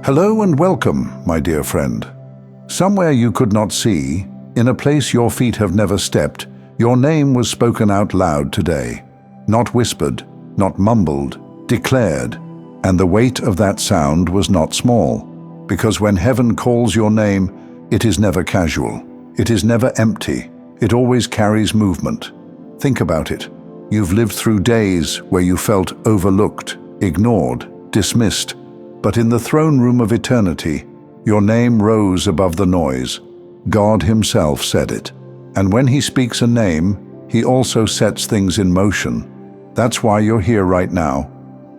Hello and welcome, my dear friend. Somewhere you could not see, in a place your feet have never stepped, your name was spoken out loud today. Not whispered, not mumbled, declared. And the weight of that sound was not small. Because when heaven calls your name, it is never casual. It is never empty. It always carries movement. Think about it. You've lived through days where you felt overlooked, ignored, dismissed. But in the throne room of eternity, your name rose above the noise. God himself said it. And when he speaks a name, he also sets things in motion. That's why you're here right now.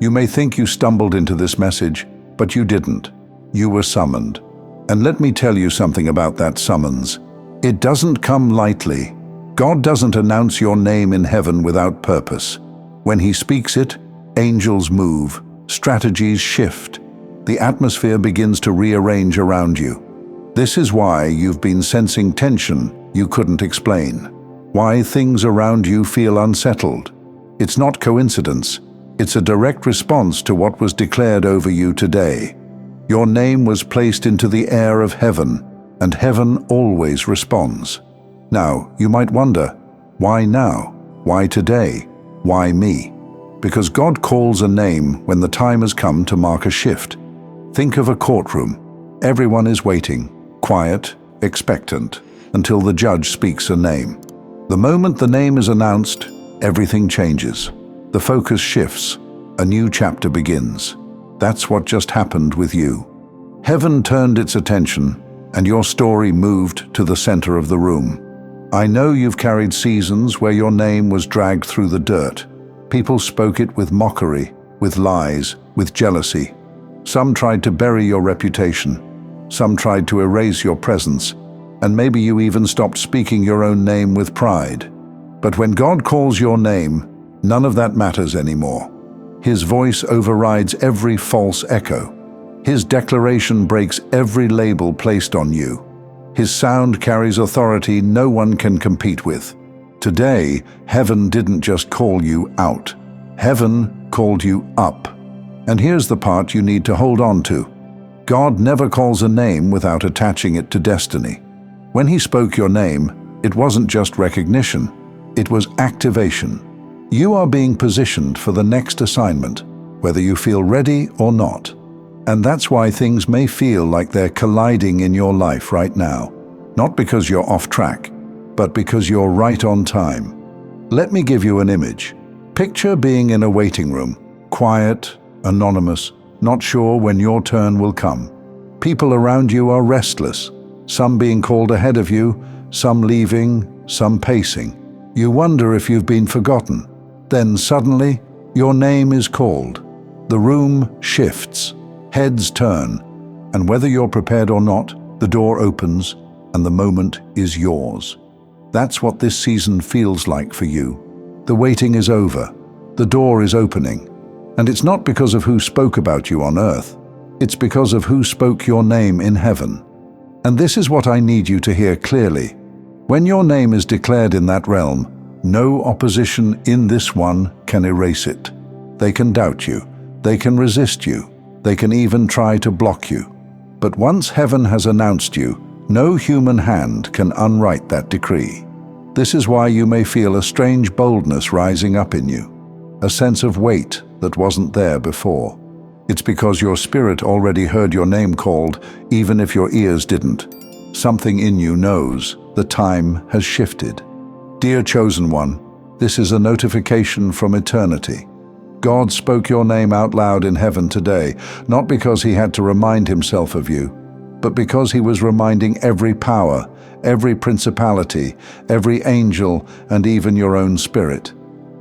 You may think you stumbled into this message, but you didn't. You were summoned. And let me tell you something about that summons. It doesn't come lightly. God doesn't announce your name in heaven without purpose. When he speaks it, angels move, strategies shift. The atmosphere begins to rearrange around you. This is why you've been sensing tension you couldn't explain. Why things around you feel unsettled. It's not coincidence. It's a direct response to what was declared over you today. Your name was placed into the air of heaven, and heaven always responds. Now, you might wonder, why now? Why today? Why me? Because God calls a name when the time has come to mark a shift. Think of a courtroom. Everyone is waiting, quiet, expectant, until the judge speaks a name. The moment the name is announced, everything changes. The focus shifts. A new chapter begins. That's what just happened with you. Heaven turned its attention, and your story moved to the center of the room. I know you've carried seasons where your name was dragged through the dirt. People spoke it with mockery, with lies, with jealousy. Some tried to bury your reputation. Some tried to erase your presence. And maybe you even stopped speaking your own name with pride. But when God calls your name, none of that matters anymore. His voice overrides every false echo. His declaration breaks every label placed on you. His sound carries authority no one can compete with. Today, heaven didn't just call you out. Heaven called you up. And here's the part you need to hold on to. God never calls a name without attaching it to destiny. When he spoke your name, it wasn't just recognition, it was activation. You are being positioned for the next assignment, whether you feel ready or not. And that's why things may feel like they're colliding in your life right now. Not because you're off track, but because you're right on time. Let me give you an image. Picture being in a waiting room, quiet, anonymous, not sure when your turn will come. People around you are restless, some being called ahead of you, some leaving, some pacing. You wonder if you've been forgotten. Then suddenly, your name is called. The room shifts, heads turn, and whether you're prepared or not, the door opens and the moment is yours. That's what this season feels like for you. The waiting is over. The door is opening. And it's not because of who spoke about you on earth. It's because of who spoke your name in heaven. And this is what I need you to hear clearly. When your name is declared in that realm, no opposition in this one can erase it. They can doubt you. They can resist you. They can even try to block you. But once heaven has announced you, no human hand can unwrite that decree. This is why you may feel a strange boldness rising up in you, a sense of weight that wasn't there before. It's because your spirit already heard your name called, even if your ears didn't. Something in you knows the time has shifted. Dear chosen one, this is a notification from eternity. God spoke your name out loud in heaven today, not because he had to remind himself of you, but because he was reminding every power, every principality, every angel, and even your own spirit.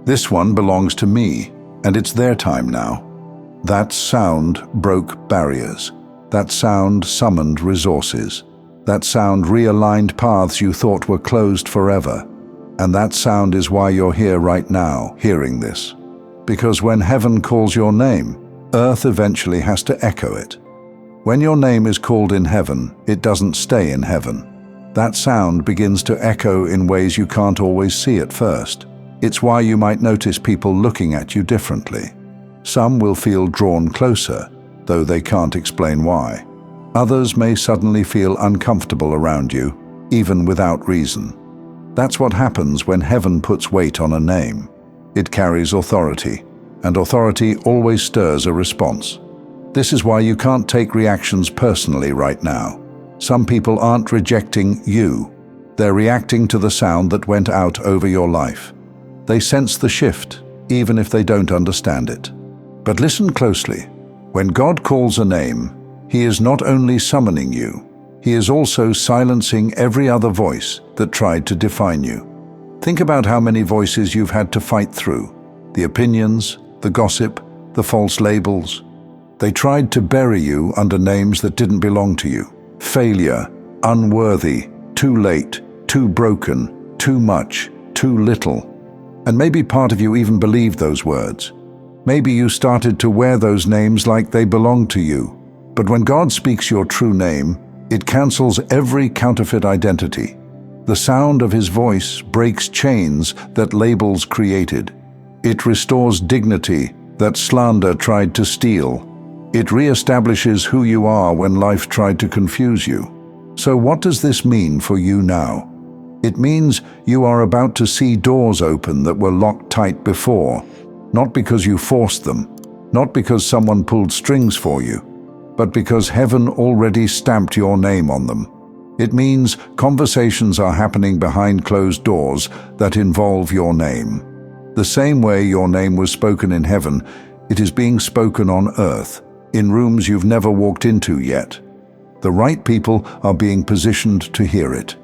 This one belongs to me, and it's their time now. That sound broke barriers. That sound summoned resources. That sound realigned paths you thought were closed forever. And that sound is why you're here right now, hearing this. Because when heaven calls your name, earth eventually has to echo it. When your name is called in heaven, it doesn't stay in heaven. That sound begins to echo in ways you can't always see at first. It's why you might notice people looking at you differently. Some will feel drawn closer, though they can't explain why. Others may suddenly feel uncomfortable around you, even without reason. That's what happens when heaven puts weight on a name. It carries authority, and authority always stirs a response. This is why you can't take reactions personally right now. Some people aren't rejecting you. They're reacting to the sound that went out over your life. They sense the shift, even if they don't understand it. But listen closely. When God calls a name, He is not only summoning you, He is also silencing every other voice that tried to define you. Think about how many voices you've had to fight through. The opinions, the gossip, the false labels. They tried to bury you under names that didn't belong to you. Failure, unworthy, too late, too broken, too much, too little. And maybe part of you even believed those words. Maybe you started to wear those names like they belonged to you. But when God speaks your true name, it cancels every counterfeit identity. The sound of His voice breaks chains that labels created. It restores dignity that slander tried to steal. It reestablishes who you are when life tried to confuse you. So what does this mean for you now? It means you are about to see doors open that were locked tight before, not because you forced them, not because someone pulled strings for you, but because heaven already stamped your name on them. It means conversations are happening behind closed doors that involve your name. The same way your name was spoken in heaven, it is being spoken on earth, in rooms you've never walked into yet. The right people are being positioned to hear it.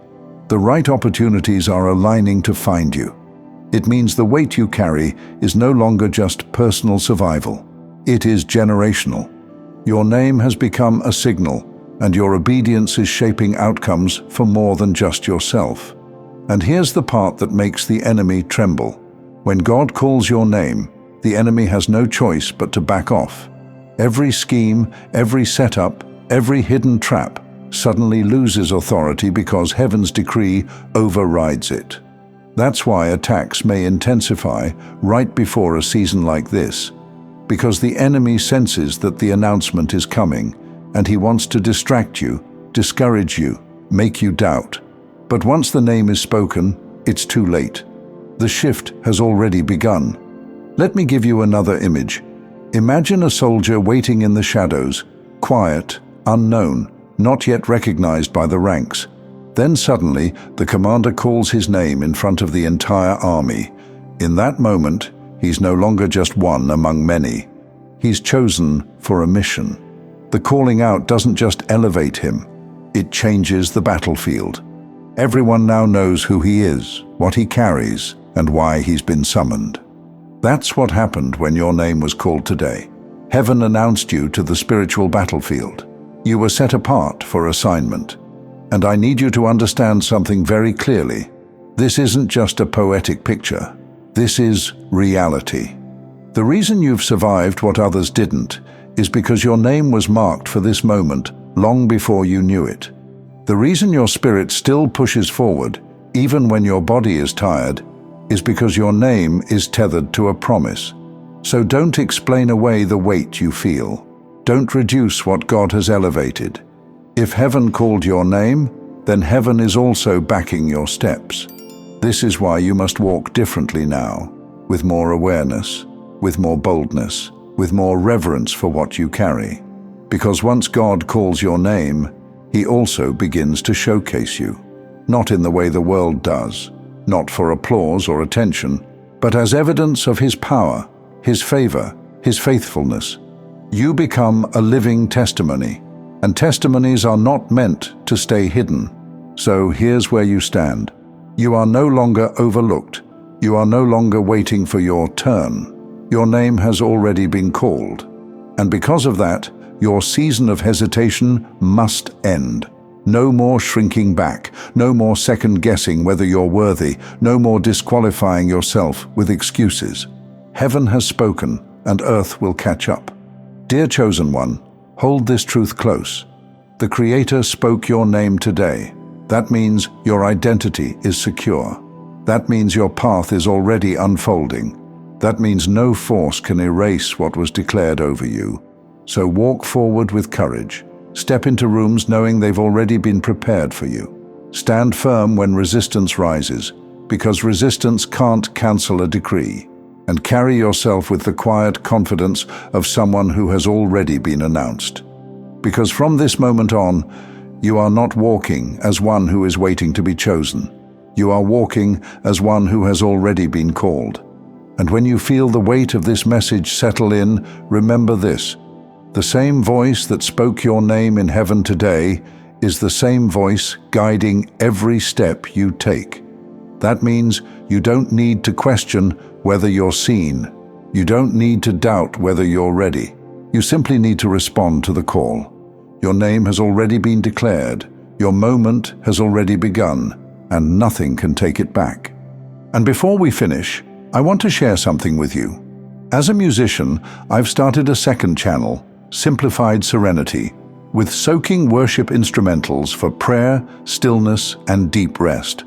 The right opportunities are aligning to find you. It means the weight you carry is no longer just personal survival. It is generational. Your name has become a signal, and your obedience is shaping outcomes for more than just yourself. And here's the part that makes the enemy tremble. When God calls your name, the enemy has no choice but to back off. Every scheme, every setup, every hidden trap suddenly loses authority because heaven's decree overrides it. That's why attacks may intensify right before a season like this, because the enemy senses that the announcement is coming, and he wants to distract you, discourage you, make you doubt. But once the name is spoken, it's too late. The shift has already begun. Let me give you another image. Imagine a soldier waiting in the shadows, quiet, unknown, not yet recognized by the ranks. Then suddenly, the commander calls his name in front of the entire army. In that moment, he's no longer just one among many. He's chosen for a mission. The calling out doesn't just elevate him, it changes the battlefield. Everyone now knows who he is, what he carries, and why he's been summoned. That's what happened when your name was called today. Heaven announced you to the spiritual battlefield. You were set apart for assignment. And I need you to understand something very clearly. This isn't just a poetic picture. This is reality. The reason you've survived what others didn't is because your name was marked for this moment long before you knew it. The reason your spirit still pushes forward, even when your body is tired, is because your name is tethered to a promise. So don't explain away the weight you feel. Don't reduce what God has elevated. If heaven called your name, then heaven is also backing your steps. This is why you must walk differently now, with more awareness, with more boldness, with more reverence for what you carry. Because once God calls your name, He also begins to showcase you, not in the way the world does, not for applause or attention, but as evidence of His power, His favor, His faithfulness. You become a living testimony, and testimonies are not meant to stay hidden. So here's where you stand. You are no longer overlooked. You are no longer waiting for your turn. Your name has already been called. And because of that, your season of hesitation must end. No more shrinking back, no more second-guessing whether you're worthy, no more disqualifying yourself with excuses. Heaven has spoken, and earth will catch up. Dear chosen one, hold this truth close. The Creator spoke your name today. That means your identity is secure. That means your path is already unfolding. That means no force can erase what was declared over you. So walk forward with courage. Step into rooms knowing they've already been prepared for you. Stand firm when resistance rises, because resistance can't cancel a decree. And carry yourself with the quiet confidence of someone who has already been announced. Because from this moment on, you are not walking as one who is waiting to be chosen. You are walking as one who has already been called. And when you feel the weight of this message settle in, remember this: the same voice that spoke your name in heaven today is the same voice guiding every step you take. That means you don't need to question whether you're seen. You don't need to doubt whether you're ready. You simply need to respond to the call. Your name has already been declared. Your moment has already begun, and nothing can take it back. And before we finish, I want to share something with you. As a musician, I've started a second channel, Simplified Serenity, with soaking worship instrumentals for prayer, stillness, and deep rest.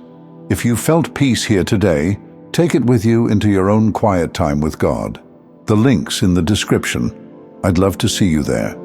If you felt peace here today, take it with you into your own quiet time with God. The link's in the description. I'd love to see you there.